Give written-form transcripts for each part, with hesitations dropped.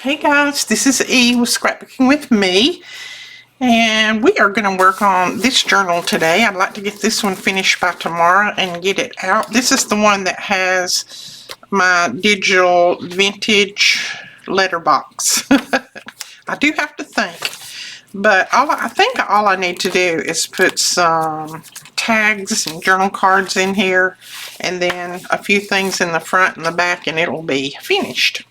Hey guys, this is E with Scrapbooking with me, and we are going to work on this journal today. I'd like to get this one finished by tomorrow and get it out. This is the one that has my digital vintage letterbox. I do have to think, but I think all I need to do is put some tags and journal cards in here, and then a few things in the front and the back, and it'll be finished.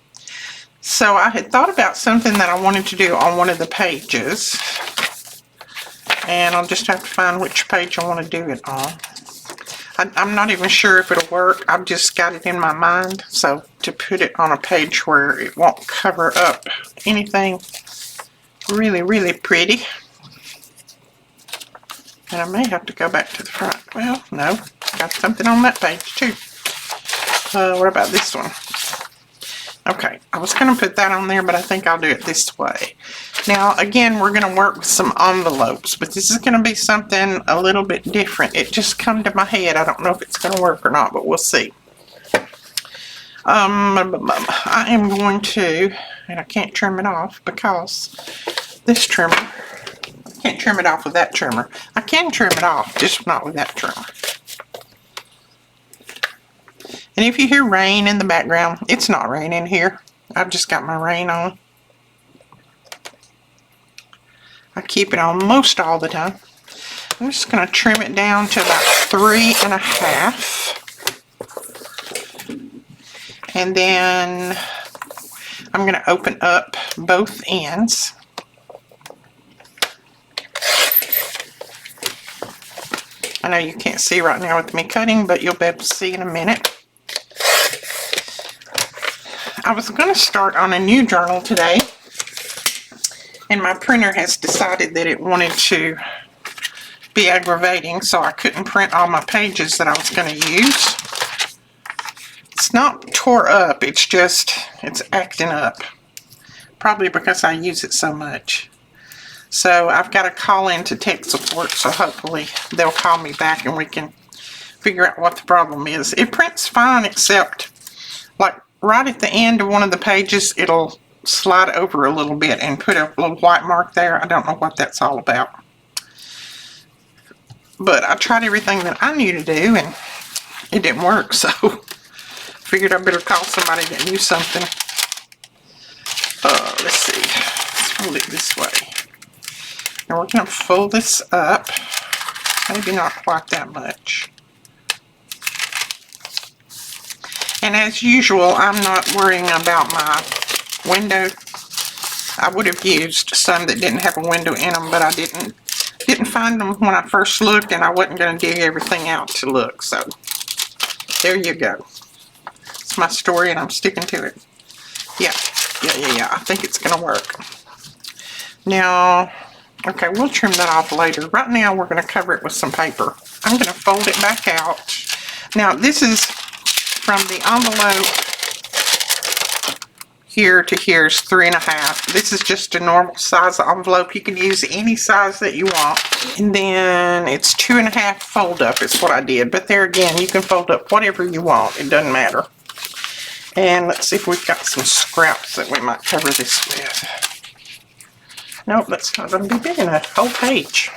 So I had thought about something that I wanted to do on one of the pages, and I'll just have to find which page I want to do it on. I'm not even sure if it'll work. I've just got it in my mind, so to put it on a page where it won't cover up anything really pretty. And I may have to go back to the front. Well, no, got something on that page too. What about this one? Okay, I was going to put that on there, but I think I'll do it this way. Now, again, we're going to work with some envelopes, but this is going to be something a little bit different. It just come to my head. I don't know if it's going to work or not, but we'll see. I am going to, and I can't trim it off because this trimmer, I can't trim it off with that trimmer. I can trim it off, just not with that trimmer. And if you hear rain in the background, it's not raining here. I've just got my rain on. I keep it on most all the time. I'm just going to trim it down to about 3.5. And then I'm going to open up both ends. I know you can't see right now with me cutting, but you'll be able to see in a minute. I was going to start on a new journal today, and my printer has decided that it wanted to be aggravating, so I couldn't print all my pages that I was going to use. It's not tore up, it's just, it's acting up. Probably because I use it so much. So I've got to call into tech support, so hopefully they'll call me back and we can figure out what the problem is. It prints fine, except like right at the end of one of the pages, it'll slide over a little bit and put a little white mark there. I don't know what that's all about. But I tried everything that I knew to do, and it didn't work, so figured I better call somebody that knew something. Let's see. Let's fold it this way. Now we're going to fold this up. Maybe not quite that much. And as usual, I'm not worrying about my window. I would have used some that didn't have a window in them, but I didn't find them when I first looked, and I wasn't going to dig everything out to look. So there you go. It's my story, and I'm sticking to it. Yeah. I think it's going to work. Now, okay, we'll trim that off later. Right now, we're going to cover it with some paper. I'm going to fold it back out. Now, this is from the envelope here to here is 3.5. This is just a normal size envelope. You can use any size that you want. And then it's 2.5 fold up is what I did. But there again, you can fold up whatever you want. It doesn't matter. And let's see if we've got some scraps that we might cover this with. Nope, that's not going to be big enough. Whole page.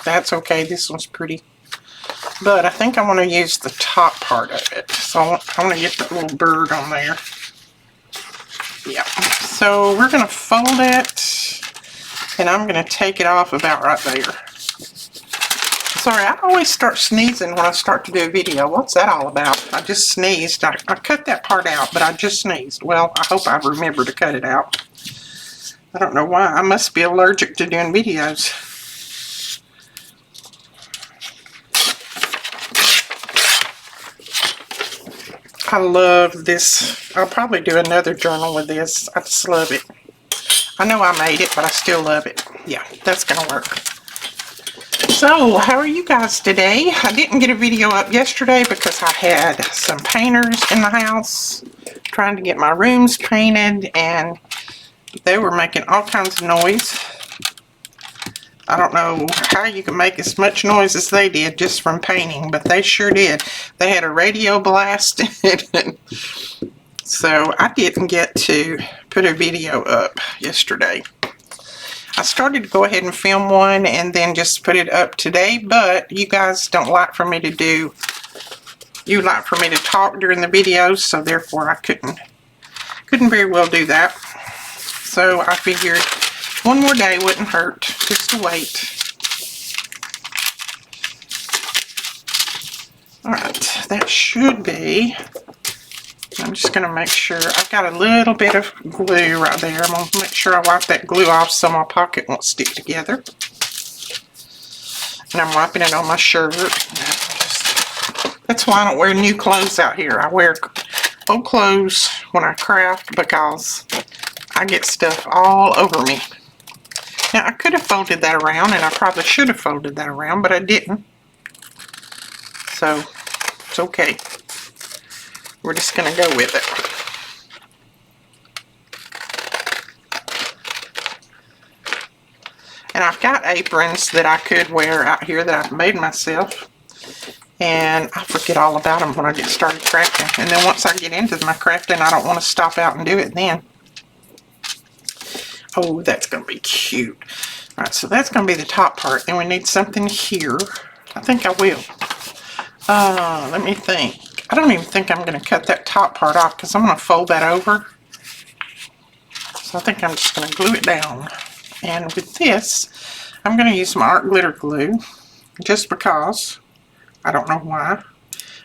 That's okay. This one's pretty. But I think I want to use the top part of it. So I want to get that little bird on there. Yeah. So we're going to fold it. And I'm going to take it off about right there. Sorry, I always start sneezing when I start to do a video. What's that all about? I just sneezed. I cut that part out, but I just sneezed. Well, I hope I remember to cut it out. I don't know why. I must be allergic to doing videos. I love this. I'll probably do another journal with this. I just love it. I know I made it, but I still love it. Yeah, that's going to work. So, how are you guys today? I didn't get a video up yesterday because I had some painters in the house trying to get my rooms painted, and they were making all kinds of noise. I don't know how you can make as much noise as they did just from painting, but they sure did. They had a radio blasting, So I didn't get to put a video up yesterday. I started to go ahead and film one and then just put it up today, but you guys don't like for me to do, you like for me to talk during the videos, so therefore I couldn't very well do that. So I figured one more day wouldn't hurt, just to wait. Alright, that should be, I'm just going to make sure, I've got a little bit of glue right there. I'm going to make sure I wipe that glue off so my pocket won't stick together. And I'm wiping it on my shirt. That's why I don't wear new clothes out here. I wear old clothes when I craft because I get stuff all over me. Now, I could have folded that around, and I probably should have folded that around, but I didn't. So, it's okay. We're just going to go with it. And I've got aprons that I could wear out here that I've made myself. And I forget all about them when I get started crafting. And then once I get into my crafting, I don't want to stop out and do it then. Oh, that's going to be cute. Alright, so that's going to be the top part. Then we need something here. I think I will. Let me think. I don't even think I'm going to cut that top part off because I'm going to fold that over. So I think I'm just going to glue it down. And with this, I'm going to use my art glitter glue just because. I don't know why.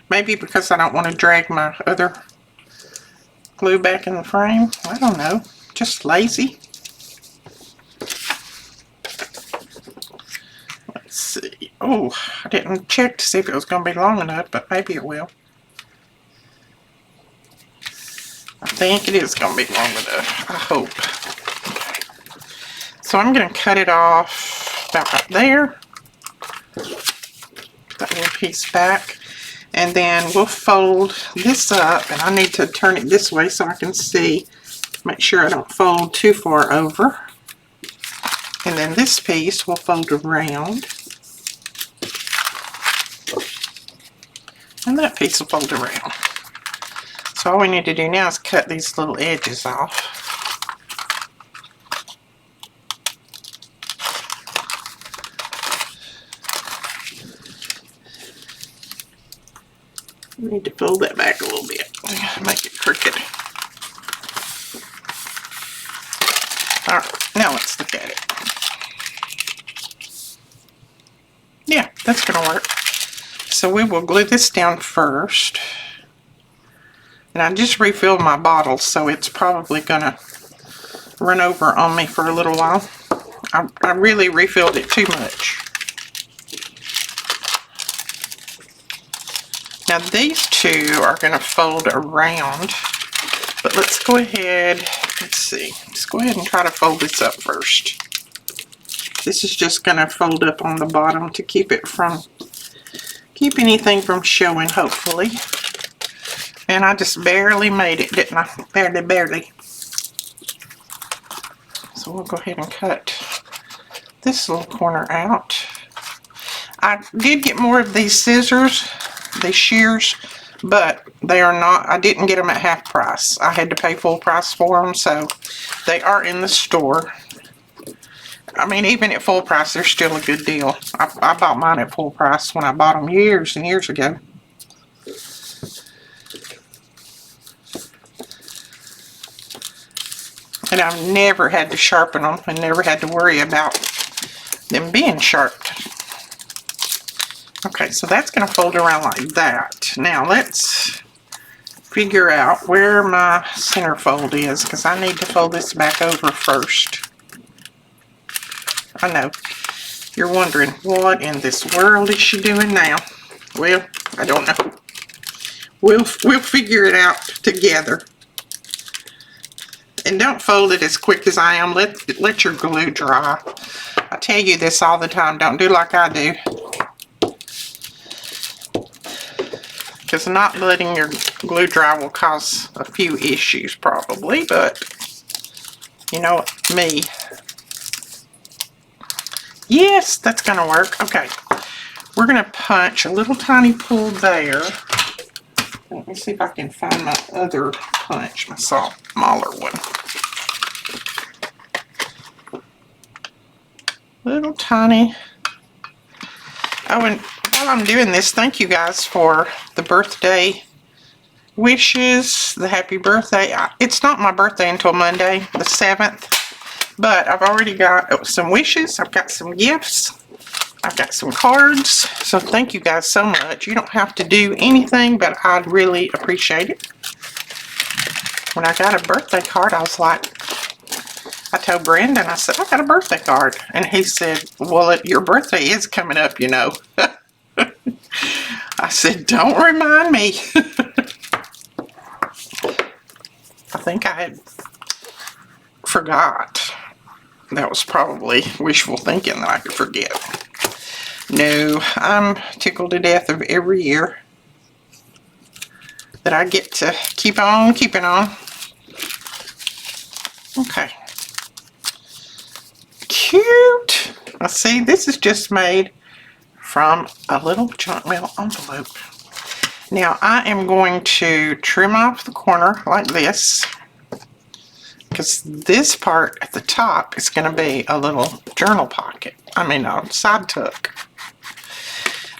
Maybe because I don't want to drag my other glue back in the frame. I don't know. Just lazy. Let's see. Oh, I didn't check to see if it was going to be long enough, but maybe it will. I think it is going to be long enough. I hope. So I'm going to cut it off about right there. That little piece back, and then we'll fold this up, and I need to turn it this way so I can see, make sure I don't fold too far over. And then this piece will fold around, and that piece will fold around. So all we need to do now is cut these little edges off. I need to fold that back a little bit. Make it crooked. Alright, now let's look at it. Yeah, that's going to work. So we will glue this down first. And I just refilled my bottle, so it's probably going to run over on me for a little while. I really refilled it too much. Now these two are going to fold around, but let's go ahead, let's see, let's go ahead and try to fold this up first. This is just going to fold up on the bottom to keep anything from showing, hopefully. And I just barely made it, didn't I? Barely. So we'll go ahead and cut this little corner out. I did get more of these scissors, these shears, but they are not, I didn't get them at half price. I had to pay full price for them, so they are in the store. I mean, even at full price, they're still a good deal. I bought mine at full price when I bought them years and years ago. And I've never had to sharpen them and never had to worry about them being sharpened. Okay, so that's going to fold around like that. Now let's figure out where my center fold is, because I need to fold this back over first. I know. You're wondering, what in this world is she doing now? Well, I don't know. We'll figure it out together. And don't fold it as quick as I am. Let your glue dry. I tell you this all the time. Don't do like I do. Because not letting your glue dry will cause a few issues probably, but you know me. Yes, that's going to work. Okay, we're going to punch a little tiny pull there Let me see if I can find my other punch, my smaller one. Little tiny. Oh, and while I'm doing this, thank you guys for the birthday wishes, the happy birthday. It's not my birthday until Monday, the 7th, but I've already got some wishes. I've got some gifts. I've got some cards. So thank you guys so much. You don't have to do anything, but I'd really appreciate it. When I got a birthday card, I was like, I told Brandon, I said, I got a birthday card. And he said, well, your birthday is coming up, you know. I said, don't remind me. I think I had forgot. That was probably wishful thinking that I could forget. No, I'm tickled to death of every year that I get to keep on keeping on. Okay. Cute. Let's see, this is just made from a little junk mail envelope. Now I am going to trim off the corner like this, because this part at the top is going to be a little journal pocket. I mean, a side tuck.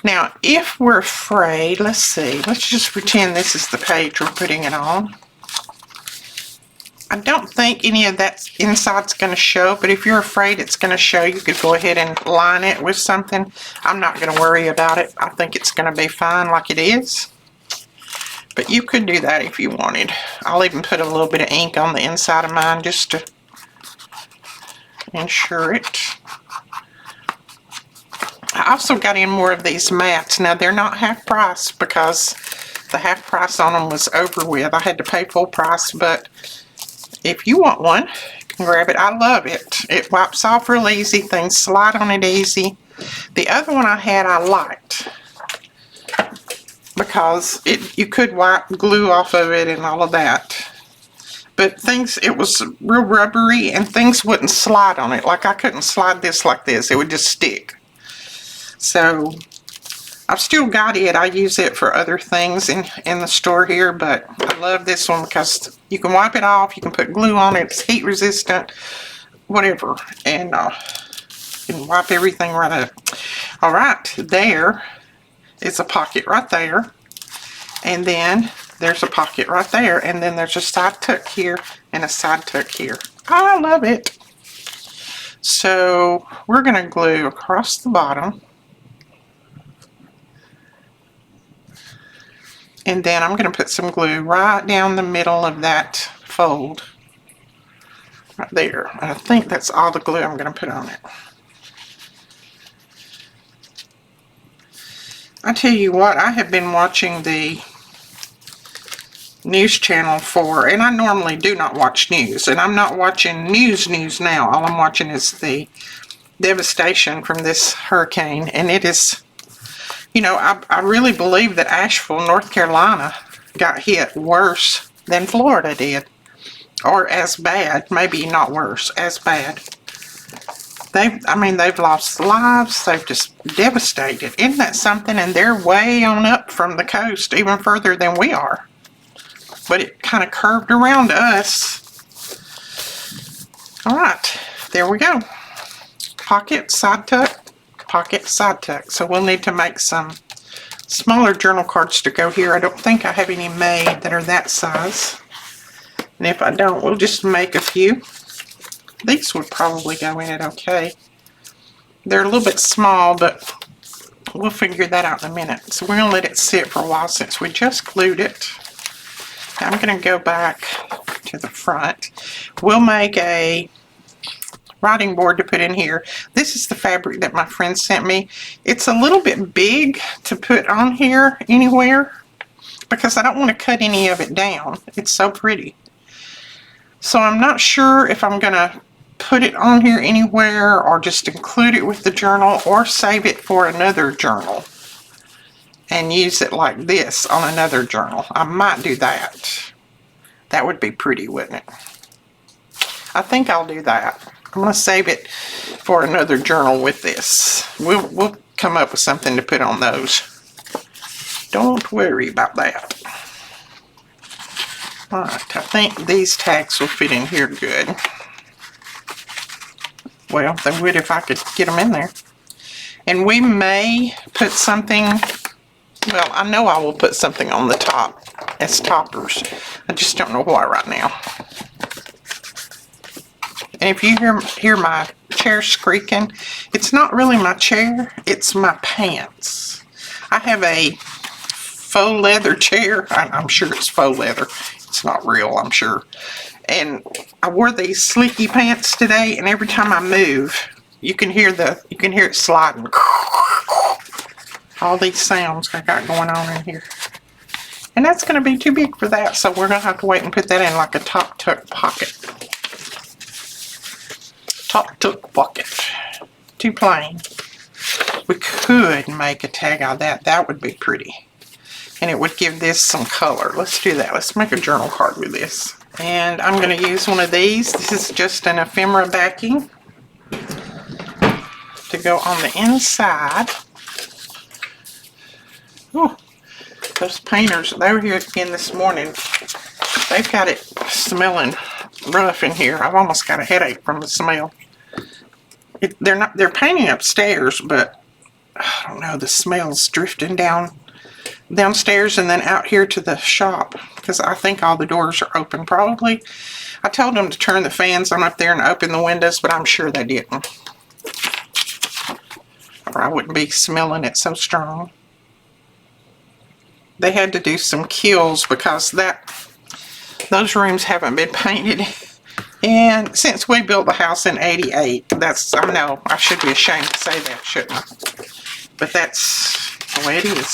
Now, if we're afraid, let's see, let's just pretend this is the page we're putting it on. I don't think any of that inside's going to show, but if you're afraid it's going to show, you could go ahead and line it with something. I'm not going to worry about it. I think it's going to be fine like it is. But you could do that if you wanted. I'll even put a little bit of ink on the inside of mine just to ensure it. I also got in more of these mats. Now, they're not half price because the half price on them was over with. I had to pay full price, but if you want one, you can grab it. I love it. It wipes off real easy. Things slide on it easy. The other one I had I liked because you could wipe glue off of it and all of that. But it was real rubbery and things wouldn't slide on it. Like I couldn't slide this like this. It would just stick. So I've still got it. I use it for other things in the store here, but I love this one because you can wipe it off, you can put glue on it, it's heat resistant, whatever, and you can wipe everything right up. All right, there is a pocket right there, and then there's a pocket right there, and then there's a side tuck here and a side tuck here. I love it. So we're going to glue across the bottom. And then I'm going to put some glue right down the middle of that fold. Right there. And I think that's all the glue I'm going to put on it. I tell you what, I have been watching the news channel and I normally do not watch news. And I'm not watching news now. All I'm watching is the devastation from this hurricane. And it is... You know, I really believe that Asheville, North Carolina got hit worse than Florida did. Or as bad, maybe not worse, as bad. They've lost lives, they've just devastated. Isn't that something? And they're way on up from the coast, even further than we are. But it kind of curved around us. All right, there we go. Pocket, side tuck. Pocket, side tuck. So we'll need to make some smaller journal cards to go here. I don't think I have any made that are that size. And if I don't, we'll just make a few. These would probably go in it okay. They're a little bit small, but we'll figure that out in a minute. So we're going to let it sit for a while since we just glued it. Now I'm going to go back to the front. We'll make a writing board to put in here. This is the fabric that my friend sent me. It's a little bit big to put on here anywhere because I don't want to cut any of it down. It's so pretty. So I'm not sure if I'm going to put it on here anywhere or just include it with the journal or save it for another journal and use it like this on another journal. I might do that. That would be pretty, wouldn't it? I think I'll do that. I'm going to save it for another journal with this. We'll come up with something to put on those. Don't worry about that. Alright, I think these tags will fit in here good. Well, they would if I could get them in there. And we may put something, well, I know I will put something on the top as toppers. I just don't know why right now. And if you hear my chair squeaking, it's not really my chair, it's my pants. I have a faux leather chair. I'm sure it's faux leather. It's not real, I'm sure. And I wore these sleeky pants today, and every time I move, you can hear it sliding. All these sounds I got going on in here. And that's going to be too big for that, so we're going to have to wait and put that in like a top tuck pocket. Top tuck pocket. Too plain. We could make a tag out of that. That would be pretty. And it would give this some color. Let's do that. Let's make a journal card with this. And I'm going to use one of these. This is just an ephemera backing to go on the inside. Ooh, those painters, they were here again this morning. They've got it smelling rough in here. I've almost got a headache from the smell. They're painting upstairs, but I don't know, the smell's drifting downstairs and then out here to the shop, because I think all the doors are open probably. I told them to turn the fans on up there and open the windows, but I'm sure they didn't. Or I wouldn't be smelling it so strong. They had to do some kills because those rooms haven't been painted. And since we built the house in '88, I know I should be ashamed to say that, shouldn't I? But that's the way it is.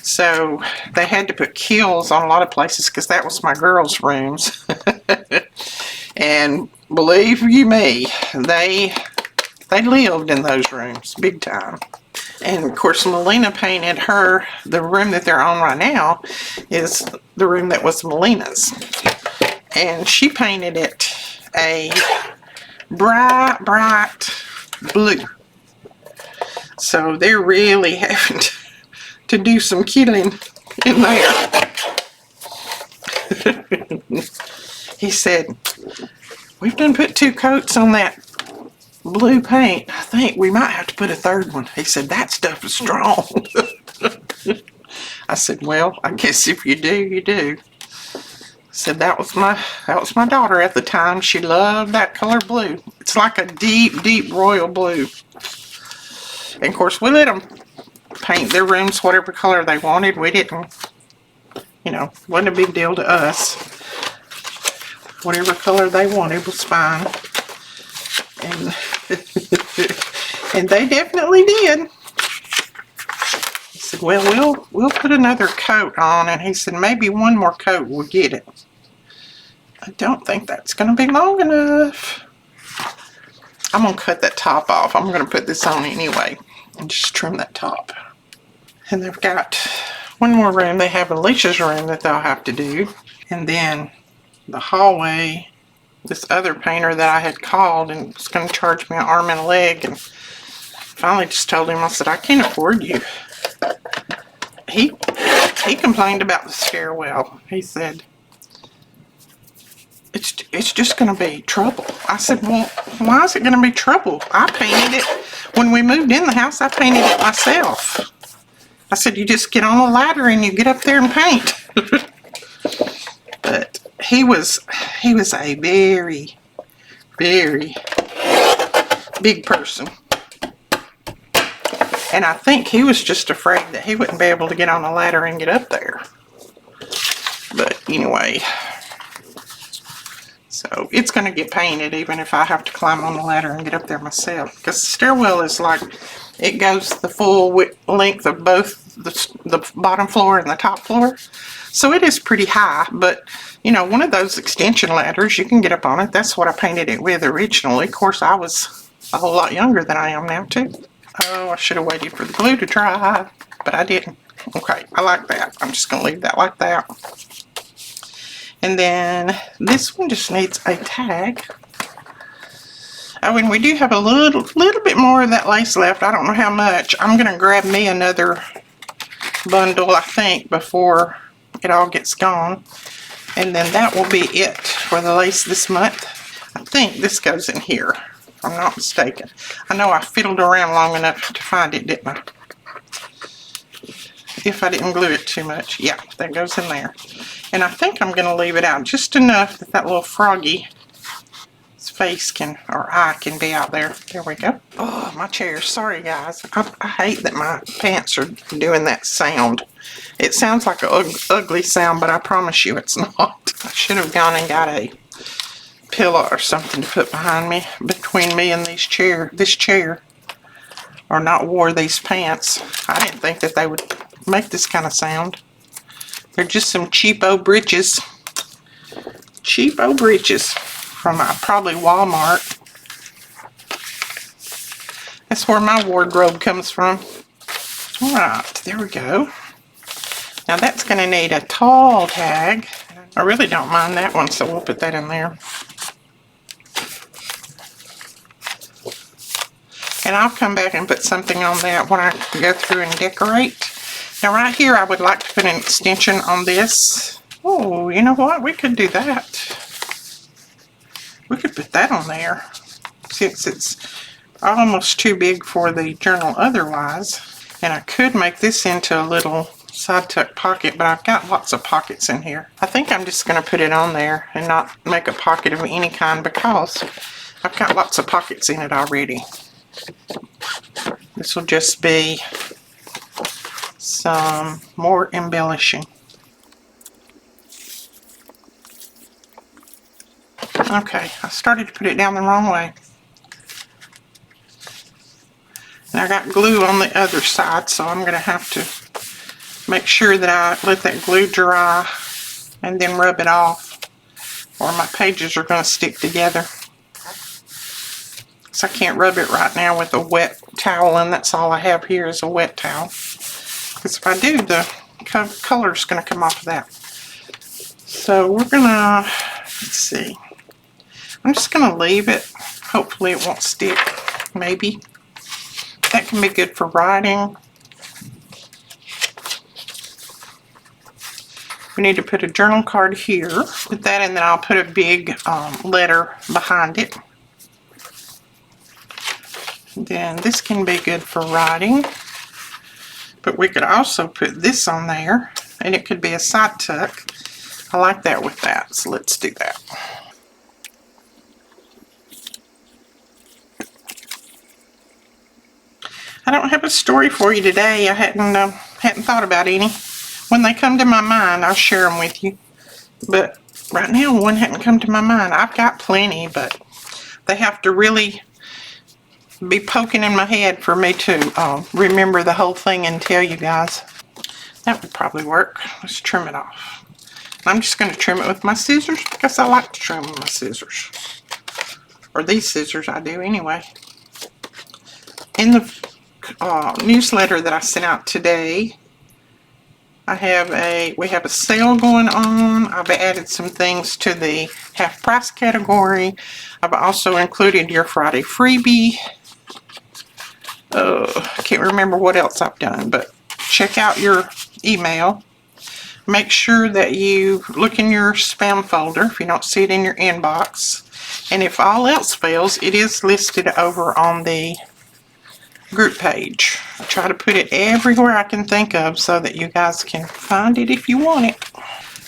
So they had to put kills on a lot of places because that was my girls' rooms. And believe you me, they lived in those rooms big time. And of course Melina painted the room that they're on right now is the room that was Melina's. And she painted it a bright blue. So they're really having to do some killing in there. He said, we've done put 2 coats on that blue paint. I think we might have to put a 3rd one. He said, that stuff is strong. I said, well, I guess if you do, you do. I said that was my daughter at the time. She loved that color blue. It's like a deep royal blue. And of course we let them paint their rooms whatever color they wanted. We didn't, wasn't a big deal to us. Whatever color they wanted was fine. And and they definitely did. He said, well, we'll put another coat on. And he said, maybe one more coat will get it. I don't think that's going to be long enough. I'm going to cut that top off. I'm going to put this on anyway and just trim that top. And they've got one more room. They have Alicia's room that they'll have to do. And then the hallway, this other painter that I had called and was going to charge me an arm and a leg. And finally just told him, I said, I can't afford you. He complained about the stairwell. He said, it's just going to be trouble. I said, well, why is it going to be trouble? I painted it. When we moved in the house, I painted it myself. I said, you just get on a ladder and you get up there and paint. But he was a very, very big person. And I think he was just afraid that he wouldn't be able to get on a ladder and get up there. But anyway, so it's going to get painted even if I have to climb on the ladder and get up there myself. Because the stairwell is like, it goes the full length of both the bottom floor and the top floor. So it is pretty high, but one of those extension ladders, you can get up on it. That's what I painted it with originally. Of course, I was a whole lot younger than I am now too. Oh, I should have waited for the glue to dry, but I didn't. Okay, I like that. I'm just going to leave that like that. And then this one just needs a tag. Oh, and we do have a little bit more of that lace left. I don't know how much. I'm going to grab me another bundle, I think, before it all gets gone. And then that will be it for the lace this month. I think this goes in here, if I'm not mistaken. I know I fiddled around long enough to find it, didn't I? If I didn't glue it too much. Yeah, that goes in there. And I think I'm going to leave it out just enough that that little froggy face can, or eye can be out there. There we go. Oh, my chair. Sorry, guys. I hate that my pants are doing that sound. It sounds like an ugly sound, but I promise you it's not. I should have gone and got a pillow or something to put behind me, between me and this chair, or not wore these pants. I didn't think that they would make this kind of sound. They're just some cheapo breeches. Cheapo breeches from probably Walmart. That's where my wardrobe comes from. Alright, there we go. Now that's going to need a tall tag. I really don't mind that one, so we'll put that in there. And I'll come back and put something on that when I go through and decorate. Now right here I would like to put an extension on this. Oh, you know what? We could do that. We could put that on there, since it's almost too big for the journal otherwise. And I could make this into a little side tuck pocket, but I've got lots of pockets in here. I think I'm just going to put it on there and not make a pocket of any kind, because I've got lots of pockets in it already. This will just be some more embellishing. Okay, I started to put it down the wrong way. And I got glue on the other side, so I'm going to have to make sure that I let that glue dry and then rub it off, or my pages are going to stick together. So I can't rub it right now with a wet towel, and that's all I have here is a wet towel. Because if I do, the color's going to come off of that. So we're going to, let's see. I'm just going to leave it. Hopefully it won't stick. Maybe. That can be good for writing. We need to put a journal card here. Put that in, then I'll put a big letter behind it. Then this can be good for writing. But we could also put this on there, and it could be a side tuck. I like that with that, so let's do that. I don't have a story for you today. I hadn't thought about any. When they come to my mind, I'll share them with you. But right now, one hadn't come to my mind. I've got plenty, but they have to really be poking in my head for me to remember the whole thing and tell you guys. That would probably work. Let's trim it off. I'm just going to trim it with my scissors, because I like to trim with my scissors. Or these scissors, I do anyway. In the newsletter that I sent out today, we have a sale going on. I've added some things to the half price category. I've also included your Friday freebie. I can't remember what else I've done, but check out your email. Make sure that you look in your spam folder if you don't see it in your inbox. And if all else fails, it is listed over on the group page. I try to put it everywhere I can think of so that you guys can find it if you want it.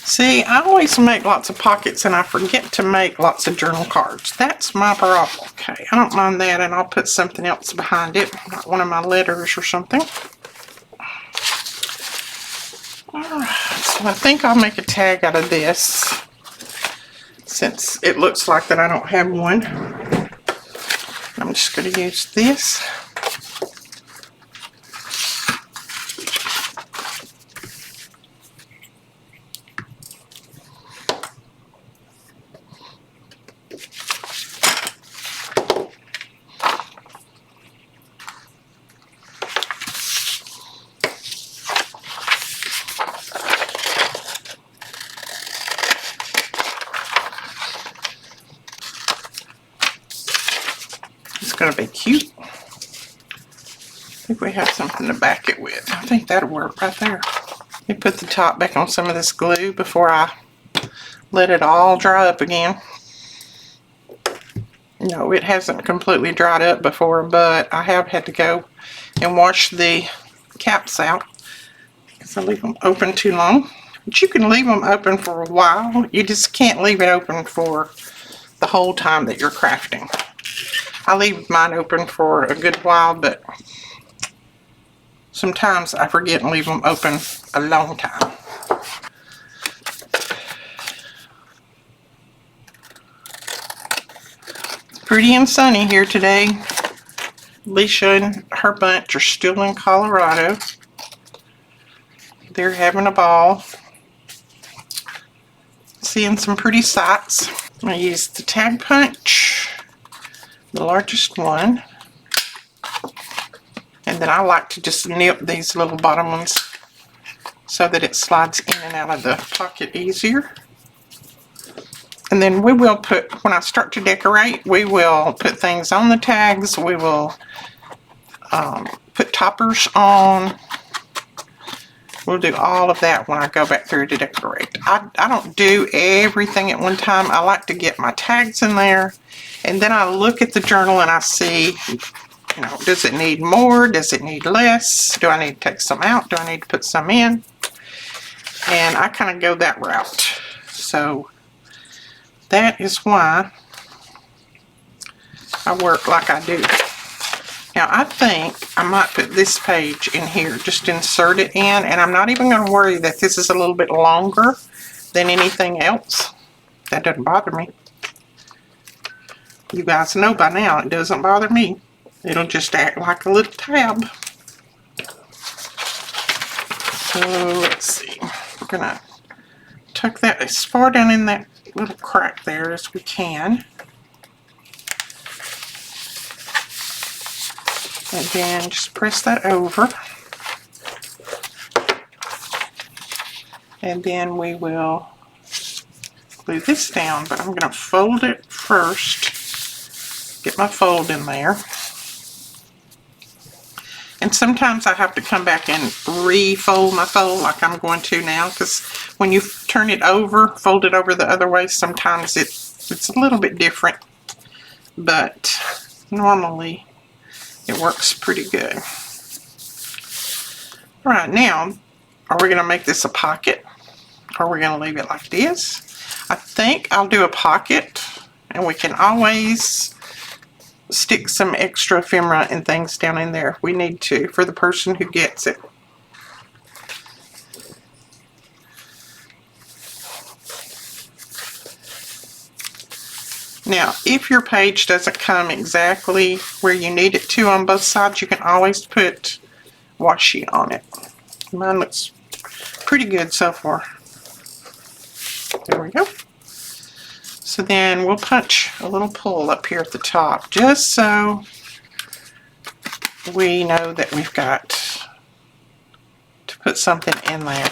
See, I always make lots of pockets and I forget to make lots of journal cards. That's my problem. Okay, I don't mind that, and I'll put something else behind it, like one of my letters or something. Alright, so I think I'll make a tag out of this, since it looks like that I don't have one. I'm just going to use this. Going to be cute. I think we have something to back it with. I think that'll work right there. Let me put the top back on some of this glue before I let it all dry up again. No, it hasn't completely dried up before, but I have had to go and wash the caps out because I leave them open too long. But you can leave them open for a while. You just can't leave it open for the whole time that you're crafting. I leave mine open for a good while, but sometimes I forget and leave them open a long time. Pretty and sunny here today. Alicia and her bunch are still in Colorado. They're having a ball. Seeing some pretty sights. I used the tag punch, the largest one. And then I like to just nip these little bottom ones so that it slides in and out of the pocket easier. And then we will put, when I start to decorate, we will put things on the tags. We will put toppers on. We'll do all of that when I go back through to decorate. I don't do everything at one time. I like to get my tags in there. And then I look at the journal and I see, you know, does it need more? Does it need less? Do I need to take some out? Do I need to put some in? And I kind of go that route. So that is why I work like I do. Now I think I might put this page in here, just insert it in, and I'm not even going to worry that this is a little bit longer than anything else. That doesn't bother me. You guys know by now it doesn't bother me. It'll just act like a little tab. So let's see. We're going to tuck that as far down in that little crack there as we can. And then just press that over. And then we will glue this down, but I'm going to fold it first. Get my fold in there. And sometimes I have to come back and refold my fold like I'm going to now, because when you turn it over, fold it over the other way, sometimes it's a little bit different. But normally it works pretty good. All right, now, are we going to make this a pocket? Or are we going to leave it like this? I think I'll do a pocket, and we can always stick some extra ephemera and things down in there if we need to for the person who gets it. Now, if your page doesn't come exactly where you need it to on both sides, you can always put washi on it. Mine looks pretty good so far. There we go. So then we'll punch a little pull up here at the top, just so we know that we've got to put something in there.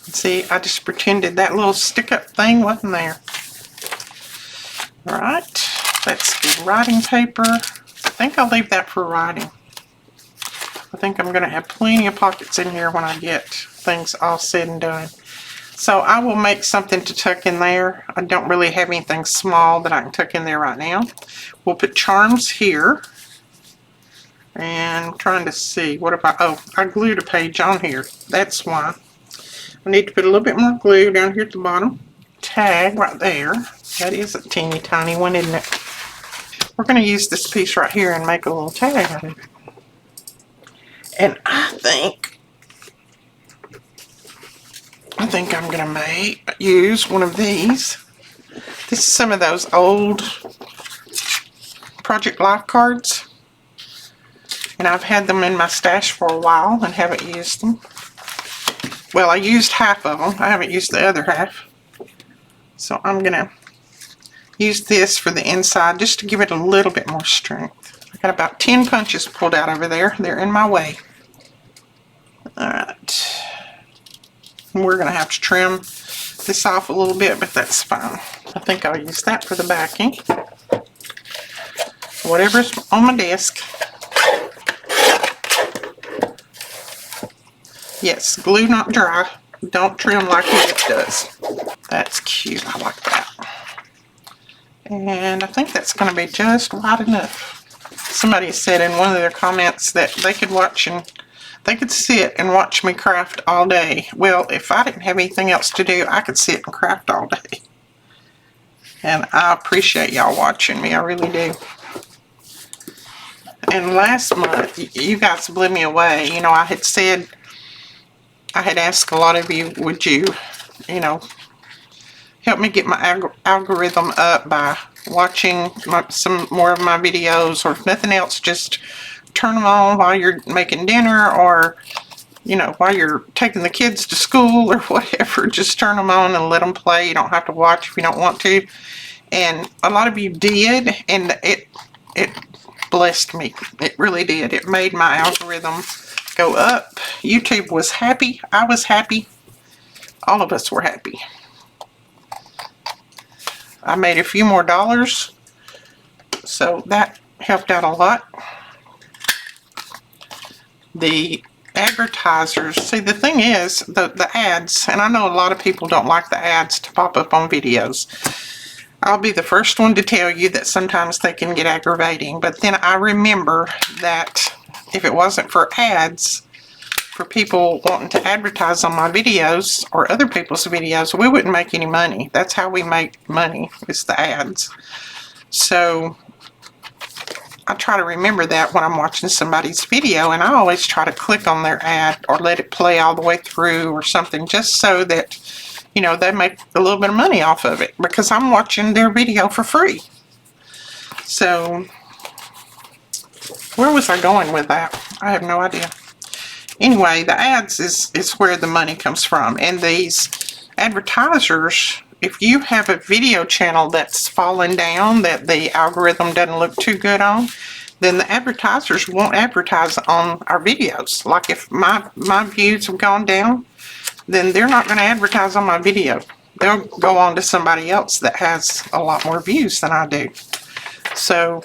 See, I just pretended that little stick-up thing wasn't there. All right, that's good writing paper. I think I'll leave that for writing. I think I'm going to have plenty of pockets in here when I get things all said and done. So I will make something to tuck in there. I don't really have anything small that I can tuck in there right now. We'll put charms here. And I'm trying to see, what if I glued a page on here. That's why. I need to put a little bit more glue down here at the bottom. Tag right there. That is a teeny tiny one, isn't it? We're going to use this piece right here and make a little tag out of it. And I think I'm going to use one of these. This is some of those old Project Life cards. And I've had them in my stash for a while and haven't used them. Well, I used half of them. I haven't used the other half. So I'm going to use this for the inside just to give it a little bit more strength. I got about 10 punches pulled out over there. They're in my way. Alright. We're going to have to trim this off a little bit, but that's fine. I think I'll use that for the backing. Whatever's on my desk. Yes, glue not dry. Don't trim like it does. That's cute. I like that. And I think that's going to be just wide enough. Somebody said in one of their comments that they could sit and watch me craft all day. Well, if I didn't have anything else to do, I could sit and craft all day. And I appreciate y'all watching me. I really do. And last month, you guys blew me away. You know, I had asked a lot of you, would you know, help me get my algorithm up by watching some more of my videos, or if nothing else, just turn them on while you're making dinner, or, you know, while you're taking the kids to school or whatever. Just turn them on and let them play. You don't have to watch if you don't want to. And a lot of you did, and it blessed me. It really did. It made my algorithm go up. YouTube was happy. I was happy. All of us were happy. I made a few more dollars, so that helped out a lot. The advertisers, see, the thing is, the ads, and I know a lot of people don't like the ads to pop up on videos. I'll be the first one to tell you that sometimes they can get aggravating, but then I remember that if it wasn't for ads, for people wanting to advertise on my videos or other people's videos, we wouldn't make any money. That's how we make money, is the ads. So I try to remember that when I'm watching somebody's video, and I always try to click on their ad or let it play all the way through or something, just so that, you know, they make a little bit of money off of it, because I'm watching their video for free. So where was I going with that? I have no idea. Anyway, the ads is where the money comes from. And these advertisers, if you have a video channel that's fallen down, that the algorithm doesn't look too good on, then the advertisers won't advertise on our videos. Like if my views have gone down, then they're not going to advertise on my video. They'll go on to somebody else that has a lot more views than I do. So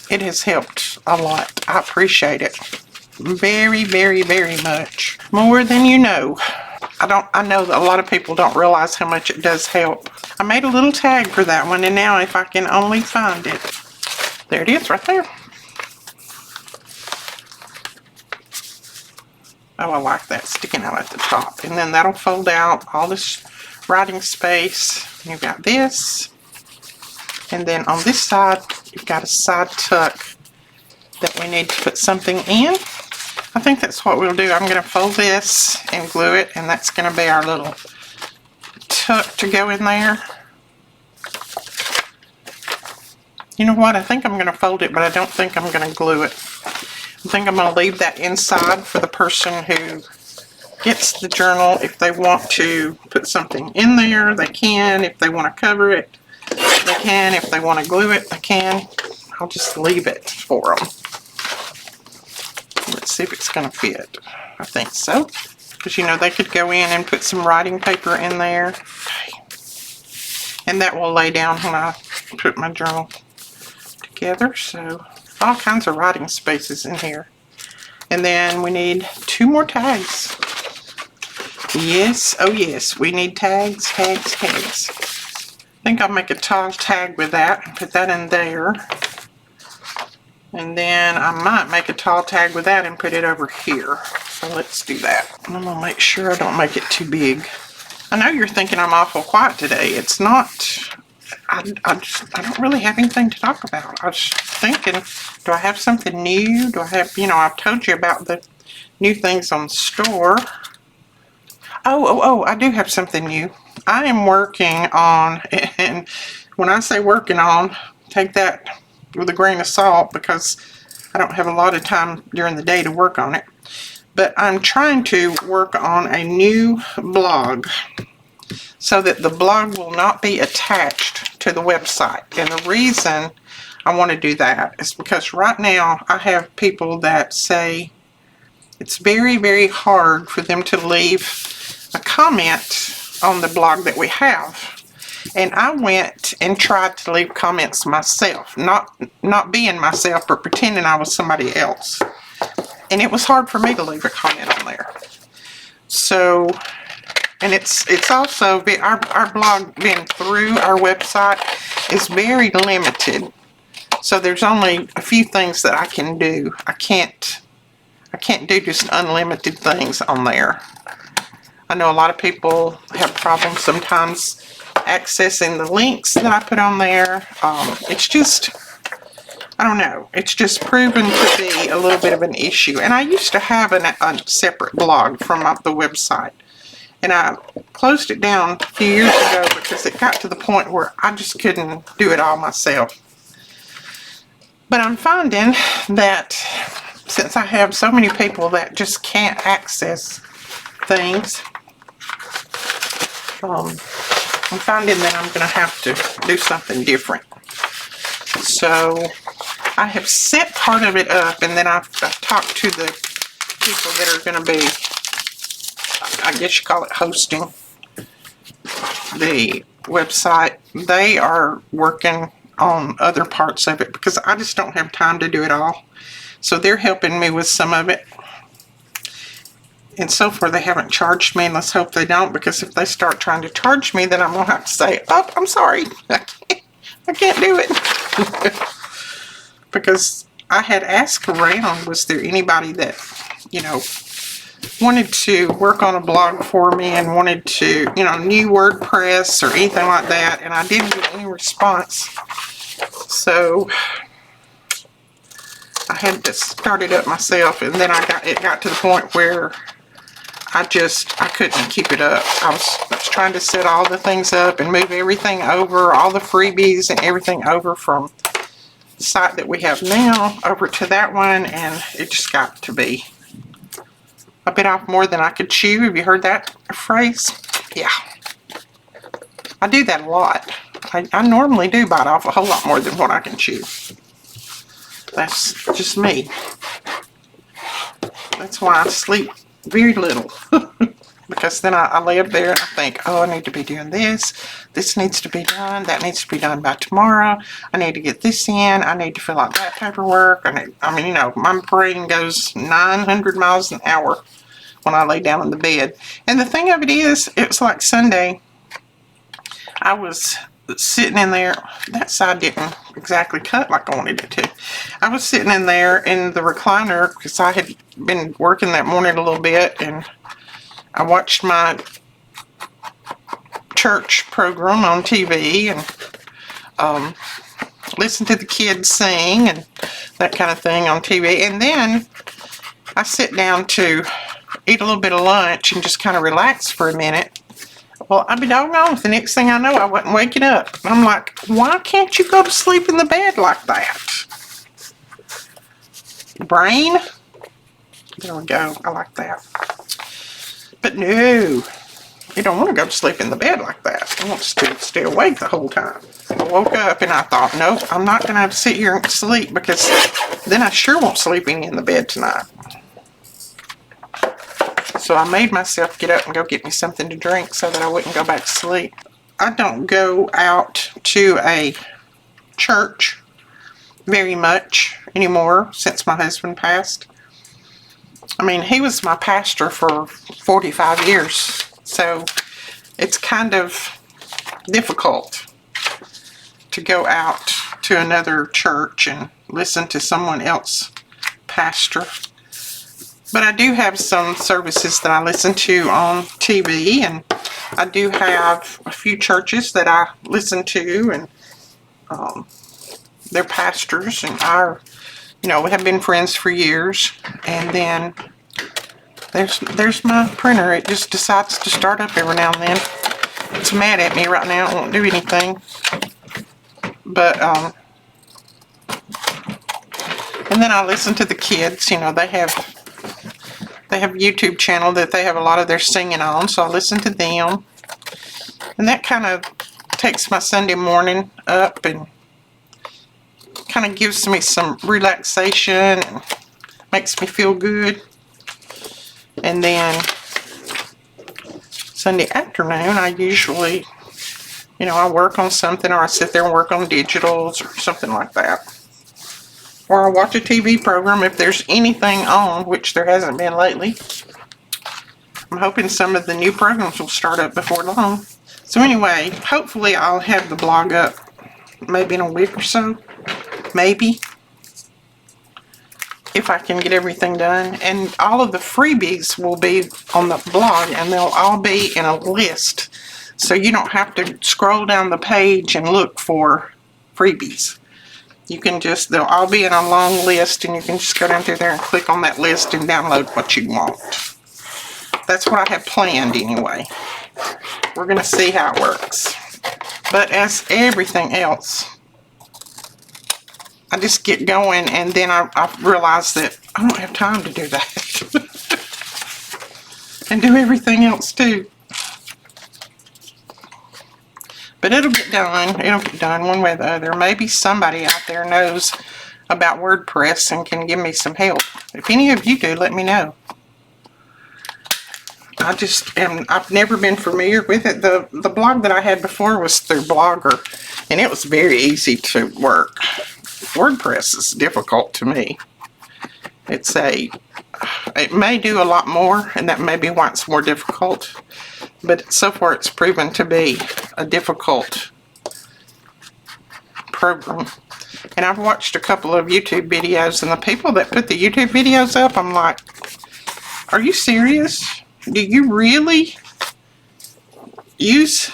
it has helped a lot. I appreciate it very, very, very much. More than you know. I know that a lot of people don't realize how much it does help. I made a little tag for that one, and now if I can only find it. There it is, right there. Oh, I like that sticking out at the top. And then that'll fold out all this writing space. You've got this. And then on this side, you've got a side tuck that we need to put something in. I think that's what we'll do. I'm going to fold this and glue it, and that's going to be our little tuck to go in there. You know what? I think I'm going to fold it, but I don't think I'm going to glue it. I think I'm going to leave that inside for the person who gets the journal. If they want to put something in there, they can. If they want to cover it, they can. If they want to glue it, they can. I'll just leave it for them. Let's see if it's going to fit. I think so. Because, you know, they could go in and put some writing paper in there. Okay. And that will lay down when I put my journal together. So, all kinds of writing spaces in here. And then we need 2 more tags. Yes, oh yes, we need tags, tags, tags. I think I'll make a tall tag with that and put that in there. And then I might make a tall tag with that and put it over here. So let's do that. I'm going to make sure I don't make it too big. I know you're thinking I'm awful quiet today. It's not. I don't really have anything to talk about. I was thinking, do I have something new? Do I have, you know, I've told you about the new things on the store. Oh, I do have something new. I am working on, and when I say working on, take that with a grain of salt, because I don't have a lot of time during the day to work on it. But I'm trying to work on a new blog so that the blog will not be attached to the website. And the reason I want to do that is because right now I have people that say it's very, very hard for them to leave a comment on the blog that we have. And I went and tried to leave comments myself, not being myself, but pretending I was somebody else. And it was hard for me to leave a comment on there. So And it's also, our blog being through our website is very limited. So there's only a few things that I can do. I can't do just unlimited things on there. I know a lot of people have problems sometimes accessing the links that I put on there. It's just, I don't know, it's just proven to be a little bit of an issue. And I used to have a separate blog from the website. And I closed it down a few years ago because it got to the point where I just couldn't do it all myself. But I'm finding that since I have so many people that just can't access things, I'm finding that I'm going to have to do something different. So I have set part of it up, and then I've talked to the people that are going to be, I guess you call it, hosting the website. They are working on other parts of it because I just don't have time to do it all. So they're helping me with some of it. And so far they haven't charged me, and let's hope they don't, because if they start trying to charge me, then I'm going to have to say, oh, I'm sorry, I can't do it. Because I had asked around, was there anybody that, you know, wanted to work on a blog for me and wanted to, you know, new WordPress or anything like that, and I didn't get any response. So I had to start it up myself, and then it got to the point where I couldn't keep it up. I was trying to set all the things up and move everything over, all the freebies and everything over from the site that we have now over to that one, and it just got to be a bit off more than I could chew. Have you heard that phrase? Yeah. I do that a lot. I normally do bite off a whole lot more than what I can chew. That's just me. That's why I sleep very little. Because then I lay up there and I think, oh, I need to be doing this. This needs to be done. That needs to be done by tomorrow. I need to get this in. I need to fill out that paperwork. I mean, you know, my brain goes 900 miles an hour when I lay down in the bed. And the thing of it is, it was like Sunday. I was sitting in there. That side didn't exactly cut like I wanted it to. I was sitting in there in the recliner because I had been working that morning a little bit, and I watched my church program on TV and listened to the kids sing and that kind of thing on TV. And then I sit down to eat a little bit of lunch and just kind of relax for a minute. Well, I'd be doggone, the next thing I know, I wasn't waking up. And I'm like, why can't you go to sleep in the bed like that? Brain? There we go. I like that. But no, you don't want to go to sleep in the bed like that. You want to stay awake the whole time. I woke up and I thought, nope, I'm not going to have to sit here and sleep, because then I sure won't sleep in the bed tonight. So I made myself get up and go get me something to drink so that I wouldn't go back to sleep. I don't go out to a church very much anymore since my husband passed. I mean, he was my pastor for 45 years, so it's kind of difficult to go out to another church and listen to someone else pastor. But I do have some services that I listen to on TV, and I do have a few churches that I listen to, and they're pastors, and we have been friends for years. And then there's my printer. It just decides to start up every now and then. It's mad at me right now. It won't do anything. But and then I listen to the kids. You know, they have a YouTube channel that they have a lot of their singing on, so I listen to them. And that kind of takes my Sunday morning up and kind of gives me some relaxation and makes me feel good. And then Sunday afternoon, I usually, I work on something, or I sit there and work on digitals or something like that. Or I watch a TV program if there's anything on, which there hasn't been lately. I'm hoping some of the new programs will start up before long. So anyway, hopefully I'll have the blog up maybe in a week or so. Maybe. If I can get everything done. And all of the freebies will be on the blog, and they'll all be in a list. So you don't have to scroll down the page and look for freebies. You can just, they'll all be in a long list, and you can just go down through there and click on that list and download what you want. That's what I have planned anyway. We're going to see how it works. But as everything else, I just get going, and then I realize that I don't have time to do that. And do everything else too. But it'll get done. It'll get done one way or the other. Maybe somebody out there knows about WordPress and can give me some help. If any of you do, let me know. I've never been familiar with it. The blog that I had before was through Blogger, and it was very easy to work. WordPress is difficult to me. It may do a lot more, and that may be why it's more difficult. But so far it's proven to be a difficult program. And I've watched a couple of YouTube videos, and the people that put the YouTube videos up, I'm like, are you serious? Do you really use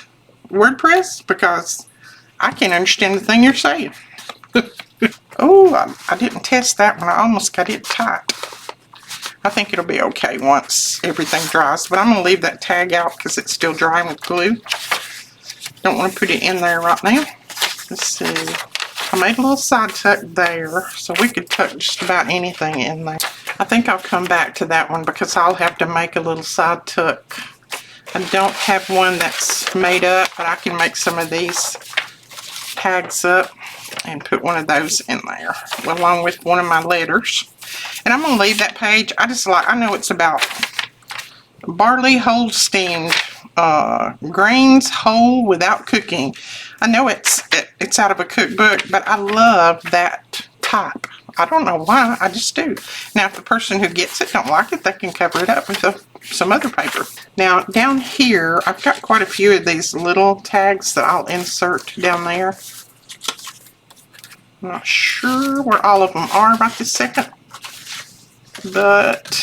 WordPress? Because I can't understand the thing you're saying. Oh, I didn't test that one. I almost got it tight. I think it'll be okay once everything dries. But I'm going to leave that tag out because it's still drying with glue. Don't want to put it in there right now. Let's see. I made a little side tuck there, so we could tuck just about anything in there. I think I'll come back to that one because I'll have to make a little side tuck. I don't have one that's made up, but I can make some of these tags up and put one of those in there along with one of my letters. And I'm going to leave that page. I know it's about barley whole steamed, grains whole without cooking. I know it's out of a cookbook, but I love that type. I don't know why, I just do. Now, if the person who gets it don't like it, they can cover it up with some other paper. Now, down here, I've got quite a few of these little tags that I'll insert down there. I'm not sure where all of them are right this second. But,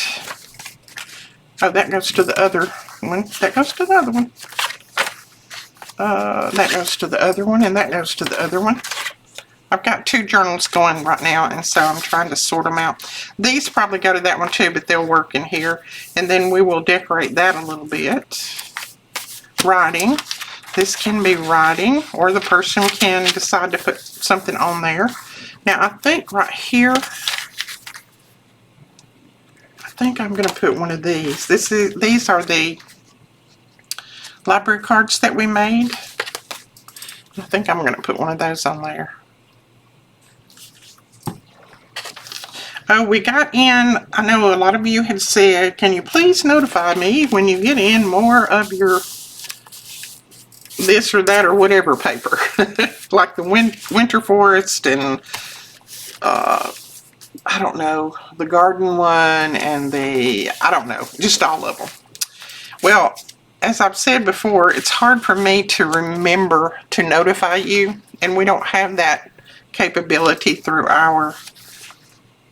oh, that goes to the other one. That goes to the other one. That goes to the other one, and that goes to the other one. I've got two journals going right now, and so I'm trying to sort them out. These probably go to that one too, but they'll work in here. And then we will decorate that a little bit. Writing. This can be writing, or the person can decide to put something on there. Now, I think right here, I think I'm going to put one of these. These are the library cards that we made. I think I'm going to put one of those on there. Oh, we got in, I know a lot of you had said, can you please notify me when you get in more of your this or that or whatever paper. Like the winter forest and, I don't know, the garden one and I don't know, just all of them. Well, as I've said before, it's hard for me to remember to notify you, and we don't have that capability through our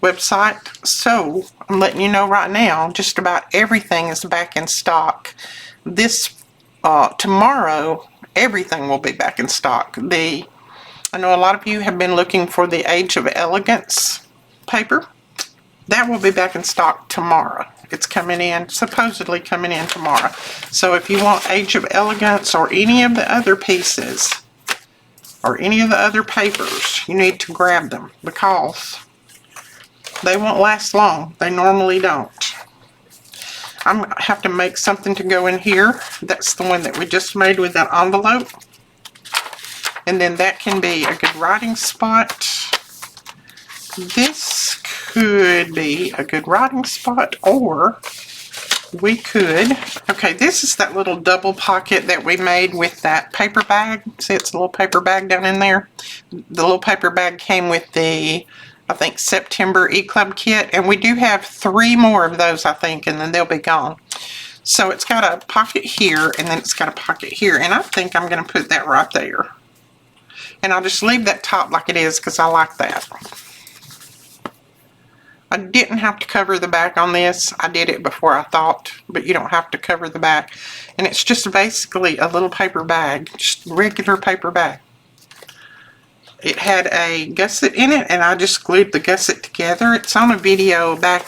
website. So I'm letting you know right now, just about everything is back in stock. Tomorrow, everything will be back in stock. I know a lot of you have been looking for the Age of Elegance paper. That will be back in stock tomorrow. It's coming in, supposedly coming in tomorrow. So if you want Age of Elegance or any of the other pieces, or any of the other papers, you need to grab them because they won't last long. They normally don't. I'm going to have to make something to go in here. That's the one that we just made with that envelope. And then that can be a good writing spot. This could be a good writing spot, or we could, okay, this is that little double pocket that we made with that paper bag. See, it's a little paper bag down in there. The little paper bag came with the, I think, September E-Club kit, and we do have 3 more of those, I think, and then they'll be gone. So it's got a pocket here, and then it's got a pocket here, and I think I'm going to put that right there. And I'll just leave that top like it is because I like that. I didn't have to cover the back on this. I did it before I thought, but you don't have to cover the back. And it's just basically a little paper bag, just regular paper bag. It had a gusset in it, and I just glued the gusset together. It's on a video back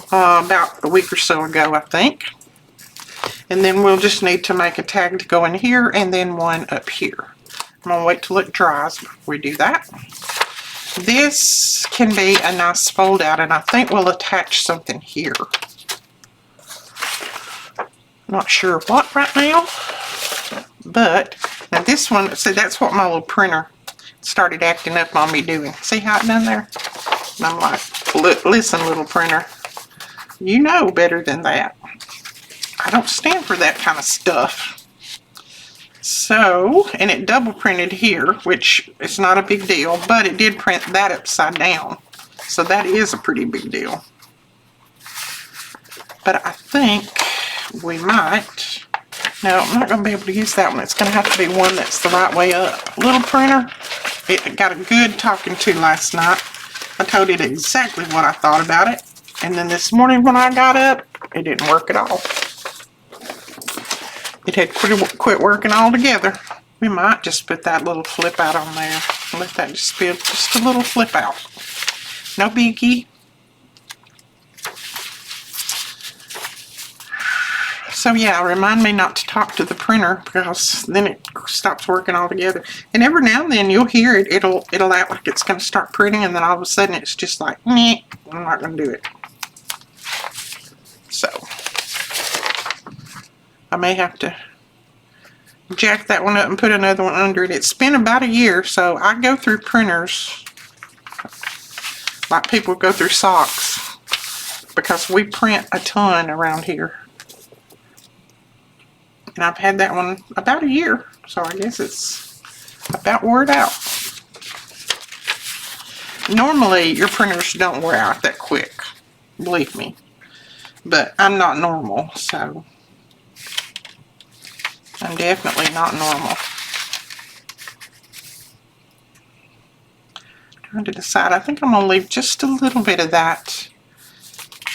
about a week or so ago, I think. And then we'll just need to make a tag to go in here and then one up here. I'm going to wait till it dries before we do that. This can be a nice fold out, and I think we'll attach something here. Not sure what right now, but now this one, see, that's what my little printer started acting up on me doing. See how it done there? And I'm like, listen, little printer, you know better than that. I don't stand for that kind of stuff. So, and it double printed here, which is not a big deal, but it did print that upside down. So that is a pretty big deal. But I think we might, no, I'm not going to be able to use that one. It's going to have to be one that's the right way up. Little printer, it got a good talking to last night. I told it exactly what I thought about it. And then this morning when I got up, it didn't work at all. It had quit working altogether. We might just put that little flip out on there. Let that just be just a little flip out. No biggie. So yeah, remind me not to talk to the printer because then it stops working altogether. And every now and then you'll hear it. It'll act like it's going to start printing, and then all of a sudden it's just like, nah, I'm not going to do it. So I may have to jack that one up and put another one under it. It's been about a year, so I go through printers like people go through socks because we print a ton around here. And I've had that one about a year, so I guess it's about wore it out. Normally, your printers don't wear out that quick, believe me. But I'm not normal, so I'm definitely not normal. Trying to decide. I think I'm going to leave just a little bit of that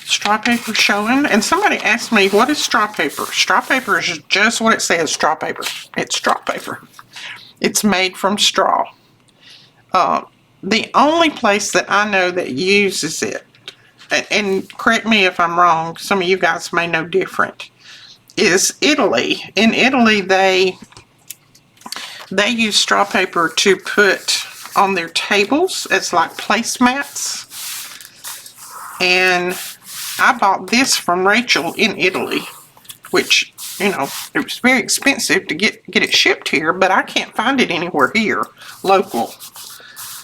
straw paper showing. And somebody asked me, what is straw paper? Straw paper is just what it says, straw paper. It's straw paper. It's made from straw. The only place that I know that uses it, and correct me if I'm wrong, some of you guys may know different, is Italy. In Italy, they use straw paper to put on their tables as like placemats. And I bought this from Rachel in Italy, which, you know, it was very expensive to get it shipped here, but I can't find it anywhere here, local.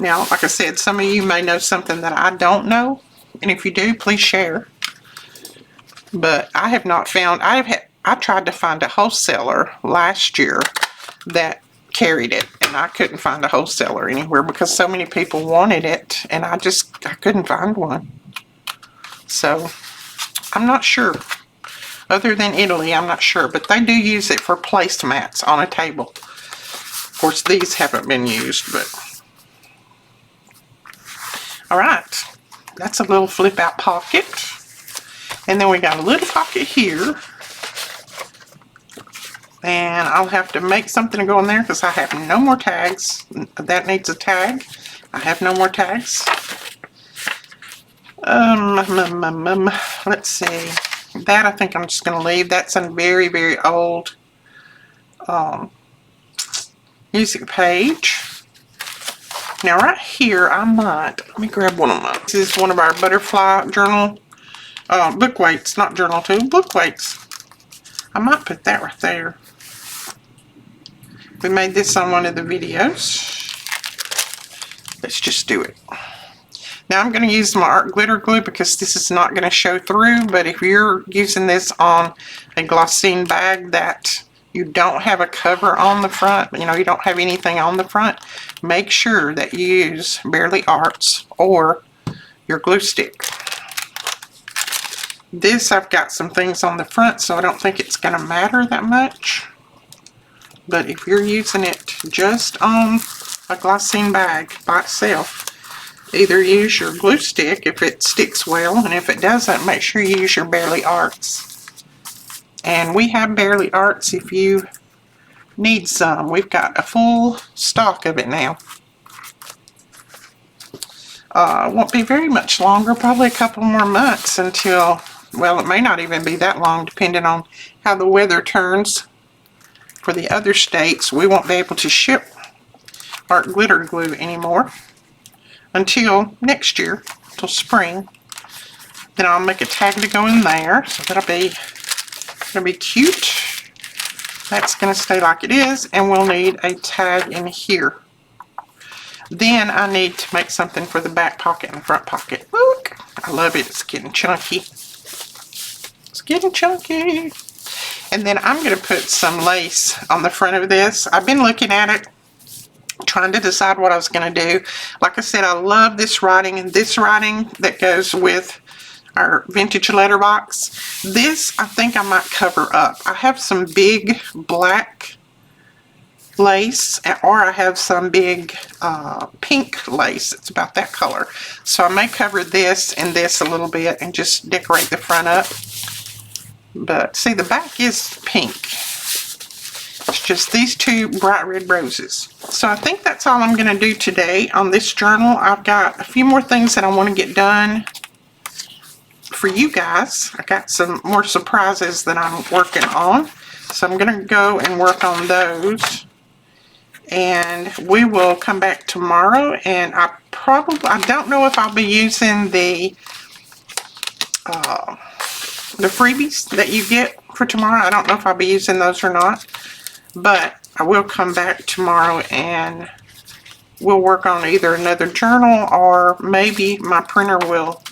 Now, like I said, some of you may know something that I don't know, and if you do, please share. But I have not found, I tried to find a wholesaler last year that carried it, and I couldn't find a wholesaler anywhere because so many people wanted it, and I couldn't find one. So, I'm not sure. Other than Italy, I'm not sure, but they do use it for placemats on a table. Of course, these haven't been used, but... Alright, that's a little flip out pocket. And then we got a little pocket here. And I'll have to make something to go in there because I have no more tags. That needs a tag. I have no more tags. Let's see. That I think I'm just going to leave. That's a very, very old music page. Now right here, let me grab one of mine. This is one of our butterfly journal book weights, not journal too, book weights. I might put that right there. We made this on one of the videos. Let's just do it. Now I'm going to use my art glitter glue because this is not going to show through, but if you're using this on a glossine bag that you don't have a cover on the front, you know, you don't have anything on the front, make sure that you use Barely Arts or your glue stick. This, I've got some things on the front, so I don't think it's going to matter that much. But if you're using it just on a glycine bag by itself, either use your glue stick if it sticks well, and if it doesn't, make sure you use your Barely Arts. And we have Barely Arts if you need some. We've got a full stock of it now. Won't be very much longer, probably a couple more months until, well, it may not even be that long depending on how the weather turns. For the other states, we won't be able to ship our glitter glue anymore until next year, till spring. Then I'll make a tag to go in there, so that'll be cute. That's going to stay like it is, and we'll need a tag in here. Then I need to make something for the back pocket and the front pocket. Look, I love it. It's getting chunky. It's getting chunky. And then I'm going to put some lace on the front of this. I've been looking at it, trying to decide what I was going to do. Like I said, I love this writing, and this writing that goes with our vintage letterbox. This, I think I might cover up. I have some big black lace, or I have some big pink lace. It's about that color. So I may cover this and this a little bit and just decorate the front up. But see, the back is pink. It's just these two bright red roses. So I think that's all I'm going to do today on this journal. I've got a few more things that I want to get done for you guys. I got some more surprises that I'm working on. So I'm going to go and work on those. And we will come back tomorrow, and I don't know if I'll be using the freebies that you get for tomorrow. I don't know if I'll be using those or not, but I will come back tomorrow and we'll work on either another journal, or maybe my printer will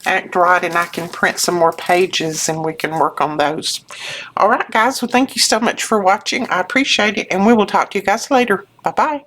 act right and I can print some more pages and we can work on those. Alright guys, well thank you so much for watching. I appreciate it, and we will talk to you guys later. Bye bye.